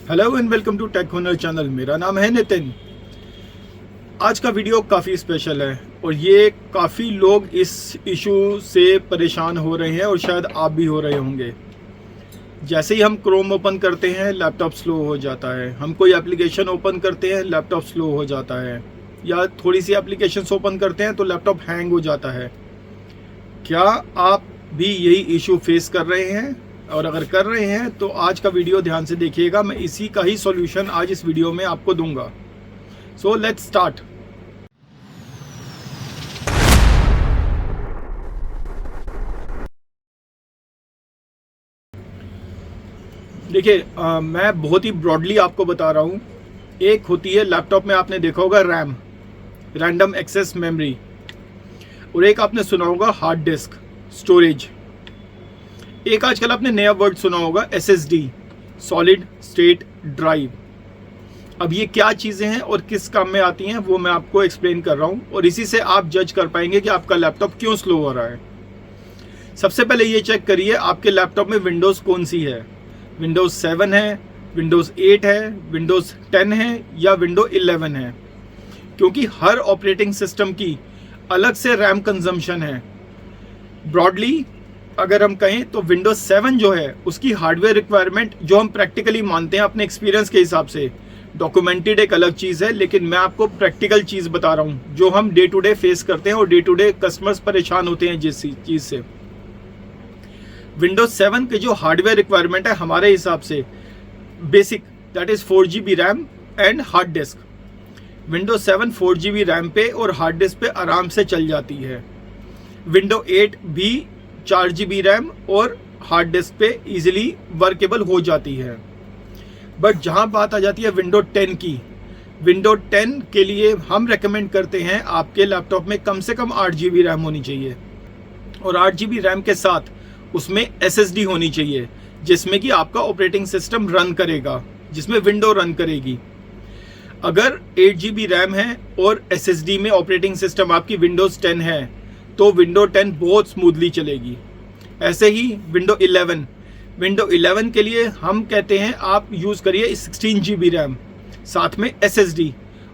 Hello and welcome to tech Hunar channel. मेरा नाम है नितिन। आज का वीडियो काफ़ी स्पेशल है और ये काफ़ी लोग इस इशू से परेशान हो रहे हैं और शायद आप भी हो रहे होंगे। जैसे ही हम क्रोम ओपन करते हैं लैपटॉप स्लो हो जाता है, हम कोई एप्लीकेशन ओपन करते हैं लैपटॉप स्लो हो जाता है, या थोड़ी सी एप्लीकेशंस ओपन करते हैं तो लैपटॉप हैंग हो जाता है। क्या आप भी यही इशू फेस कर रहे हैं? और अगर कर रहे हैं तो आज का वीडियो ध्यान से देखिएगा, मैं इसी का ही सॉल्यूशन आज इस वीडियो में आपको दूंगा। So let's start. देखिए, मैं बहुत ही ब्रॉडली आपको बता रहा हूँ। एक होती है लैपटॉप में, आपने देखा होगा रैम, रैंडम एक्सेस मेमोरी, और एक आपने सुना होगा हार्ड डिस्क स्टोरेज। एक आजकल आपने नया वर्ड सुना होगा SSD, सॉलिड स्टेट ड्राइव। अब ये क्या चीज़ें हैं और किस काम में आती हैं वो मैं आपको एक्सप्लेन कर रहा हूँ, और इसी से आप जज कर पाएंगे कि आपका लैपटॉप क्यों स्लो हो रहा है। सबसे पहले ये चेक करिए आपके लैपटॉप में विंडोज़ कौन सी है। विंडोज़ 7 है, विंडोज़ 8 है, विंडोज़ 10 है या विंडो 11 है, क्योंकि हर ऑपरेटिंग सिस्टम की अलग से रैम कंजम्पशन है। ब्रॉडली अगर हम कहें तो विंडोज 7 जो है उसकी हार्डवेयर रिक्वायरमेंट, जो हम प्रैक्टिकली मानते हैं अपने एक्सपीरियंस के हिसाब से, डॉक्यूमेंटेड एक अलग चीज़ है, लेकिन मैं आपको प्रैक्टिकल चीज़ बता रहा हूँ जो हम डे टू डे फेस करते हैं और डे टू डे कस्टमर्स परेशान होते हैं जिस चीज़ से। विंडोज 7 के जो हार्डवेयर रिक्वायरमेंट है हमारे हिसाब से basic, that is 4GB RAM and hard disk. Windows 7 4GB RAM पे और हार्ड डिस्क पे आराम से चल जाती है। विंडो 8 भी 4GB रैम और हार्ड डिस्क पे इजीली वर्केबल हो जाती है। बट जहां बात आ जाती है विंडो 10 की, विंडो 10 के लिए हम रेकमेंड करते हैं आपके लैपटॉप में कम से कम 8GB रैम होनी चाहिए, और 8GB रैम के साथ उसमें SSD होनी चाहिए जिसमें कि आपका ऑपरेटिंग सिस्टम रन करेगा, जिसमें विंडो रन करेगी। अगर 8GB रैम है और SSD में ऑपरेटिंग सिस्टम आपकी विंडोज 10 है तो विंडो 10 बहुत स्मूथली चलेगी। ऐसे ही विंडो 11 के लिए हम कहते हैं आप यूज़ करिए 16GB रैम साथ में SSD,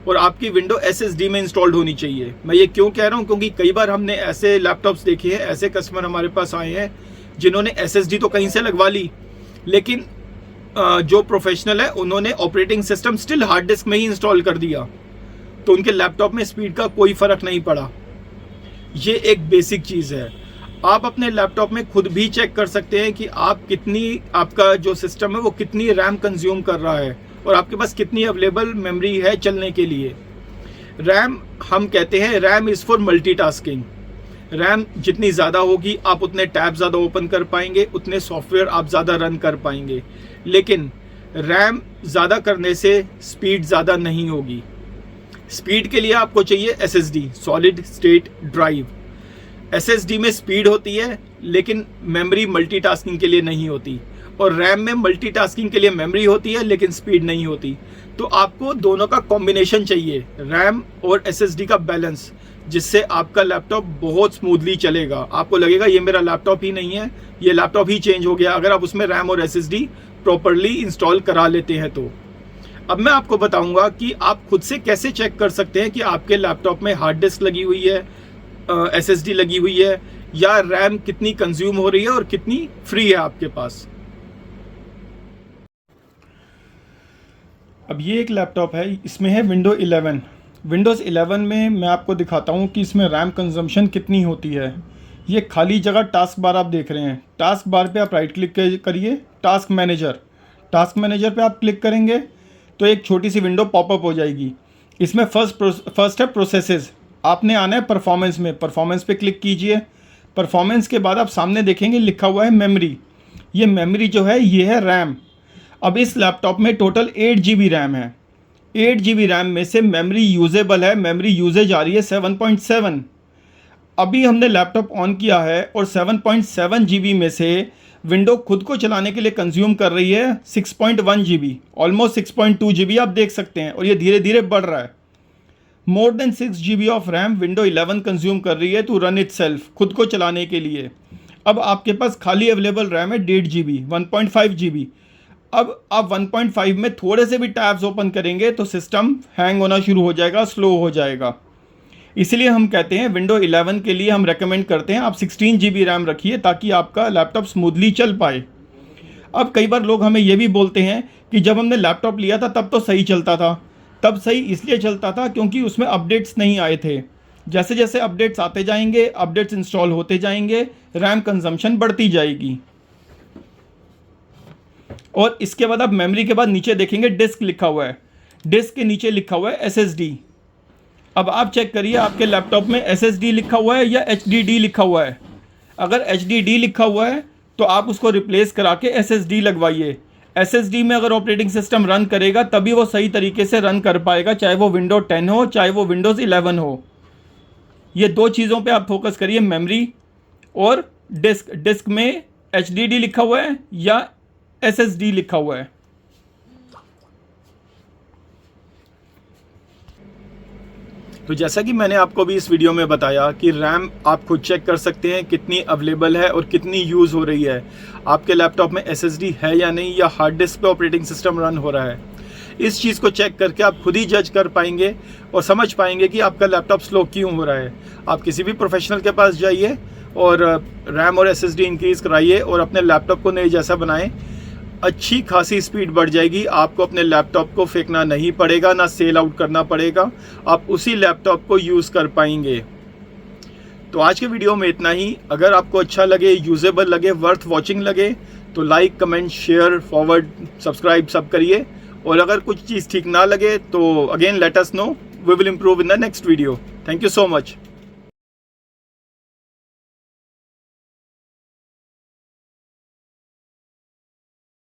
और आपकी विंडो SSD में इंस्टॉल्ड होनी चाहिए। मैं ये क्यों कह रहा हूँ, क्योंकि कई बार हमने ऐसे लैपटॉप्स देखे हैं, ऐसे कस्टमर हमारे पास आए हैं जिन्होंने SSD तो कहीं से लगवा ली, लेकिन जो प्रोफेशनल है उन्होंने operating system still hard disk में ही इंस्टॉल कर दिया, तो उनके लैपटॉप में स्पीड का कोई फ़र्क नहीं पड़ा। ये एक बेसिक चीज़ है। आप अपने लैपटॉप में खुद भी चेक कर सकते हैं कि आपका जो सिस्टम है वो कितनी रैम कंज्यूम कर रहा है और आपके पास कितनी अवेलेबल मेमोरी है चलने के लिए। रैम, हम कहते हैं RAM is for multitasking. RAM जितनी ज़्यादा होगी आप उतने टैब ज़्यादा ओपन कर पाएंगे, उतने सॉफ्टवेयर आप ज़्यादा रन कर पाएंगे, लेकिन रैम ज़्यादा करने से स्पीड ज़्यादा नहीं होगी। स्पीड के लिए आपको चाहिए SSD, solid state drive. SSD में स्पीड होती है लेकिन मेमोरी मल्टीटास्किंग के लिए नहीं होती, और रैम में मल्टीटास्किंग के लिए मेमोरी होती है लेकिन स्पीड नहीं होती। तो आपको दोनों का कॉम्बिनेशन चाहिए, रैम और SSD का बैलेंस, जिससे आपका लैपटॉप बहुत स्मूथली चलेगा। आपको लगेगा ये मेरा लैपटॉप ही नहीं है, ये लैपटॉप ही चेंज हो गया, अगर आप उसमें रैम और SSD प्रॉपरली इंस्टॉल करा लेते हैं तो। अब मैं आपको बताऊंगा कि आप खुद से कैसे चेक कर सकते हैं कि आपके लैपटॉप में हार्ड डिस्क लगी हुई है, SSD लगी हुई है, या रैम कितनी कंज्यूम हो रही है और कितनी फ्री है आपके पास। अब ये एक लैपटॉप है, इसमें है विंडो 11। विंडोज़ 11 में मैं आपको दिखाता हूँ कि इसमें रैम कंजम्पशन कितनी होती है। ये खाली जगह टास्क बार आप देख रहे हैं, टास्क बार पे आप राइट क्लिक करिए, टास्क मैनेजर पे आप क्लिक करेंगे तो एक छोटी सी विंडो पॉपअप हो जाएगी। इसमें फर्स्ट है प्रोसेसेस। आपने आना है परफॉर्मेंस पे क्लिक कीजिए। परफॉर्मेंस के बाद आप सामने देखेंगे लिखा हुआ है मेमोरी। ये मेमोरी जो है ये है रैम। अब इस लैपटॉप में टोटल 8GB रैम है। 8GB रैम में से मेमोरी यूजेबल है, मेमोरी यूजेज आ रही है 7.7। अभी हमने लैपटॉप ऑन किया है और 7.7GB में से विंडो खुद को चलाने के लिए कंज्यूम कर रही है 6.1GB, ऑलमोस्ट 6.2GB आप देख सकते हैं, और ये धीरे धीरे बढ़ रहा है। More than 6GB of RAM window 11 consume कर रही है टू रन इट सेल्फ, खुद को चलाने के लिए। अब आपके पास खाली अवेलेबल रैम है 1.5GB, 1.5GB। अब आप 1.5 में थोड़े से भी टैब्स ओपन करेंगे तो सिस्टम हैंग होना शुरू हो जाएगा, स्लो हो जाएगा। इसलिए हम कहते हैं विंडो 11 के लिए हम रेकमेंड करते हैं आप 16 GB रैम रखिए ताकि आपका लैपटॉप स्मूथली चल पाए। अब कई बार लोग हमें ये भी बोलते हैं कि जब हमने लैपटॉप लिया था तब तो सही चलता था। तब सही इसलिए चलता था क्योंकि उसमें अपडेट्स नहीं आए थे। जैसे जैसे अपडेट्स आते जाएंगे, अपडेट्स इंस्टॉल होते जाएंगे, रैम कंजम्पशन बढ़ती जाएगी। और इसके बाद आप मेमोरी के बाद नीचे देखेंगे डिस्क लिखा हुआ है, डिस्क के नीचे लिखा हुआ है SSD। अब आप चेक करिए आपके लैपटॉप में SSD लिखा हुआ है या HDD लिखा हुआ है। अगर HDD लिखा हुआ है तो आप उसको रिप्लेस करा के SSD लगवाइए। SSD में अगर ऑपरेटिंग सिस्टम रन करेगा तभी वो सही तरीके से रन कर पाएगा, चाहे वो विंडो 10 हो चाहे वो विंडोज़ 11 हो। ये दो चीज़ों पे आप फोकस करिए, मेमोरी और डिस्क। डिस्क में HDD लिखा हुआ है या SSD लिखा हुआ है। तो जैसा कि मैंने आपको भी इस वीडियो में बताया कि रैम आप खुद चेक कर सकते हैं कितनी अवेलेबल है और कितनी यूज़ हो रही है। आपके लैपटॉप में SSD है या नहीं, या हार्ड डिस्क पे ऑपरेटिंग सिस्टम रन हो रहा है। इस चीज़ को चेक करके आप खुद ही जज कर पाएंगे और समझ पाएंगे कि आपका लैपटॉप स्लो क्यों हो रहा है। आप किसी भी प्रोफेशनल के पास जाइए और रैम और SSD इंक्रीज़ कराइए और अपने लैपटॉप को नए जैसा बनाएं। अच्छी खासी स्पीड बढ़ जाएगी। आपको अपने लैपटॉप को फेंकना नहीं पड़ेगा, ना सेल आउट करना पड़ेगा। आप उसी लैपटॉप को यूज़ कर पाएंगे। तो आज के वीडियो में इतना ही। अगर आपको अच्छा लगे, यूजेबल लगे, वर्थ वॉचिंग लगे तो like, comment, share, forward, subscribe सब करिए। और अगर कुछ चीज़ ठीक ना लगे तो again let us know, we will improve in the next video. Thank you so much.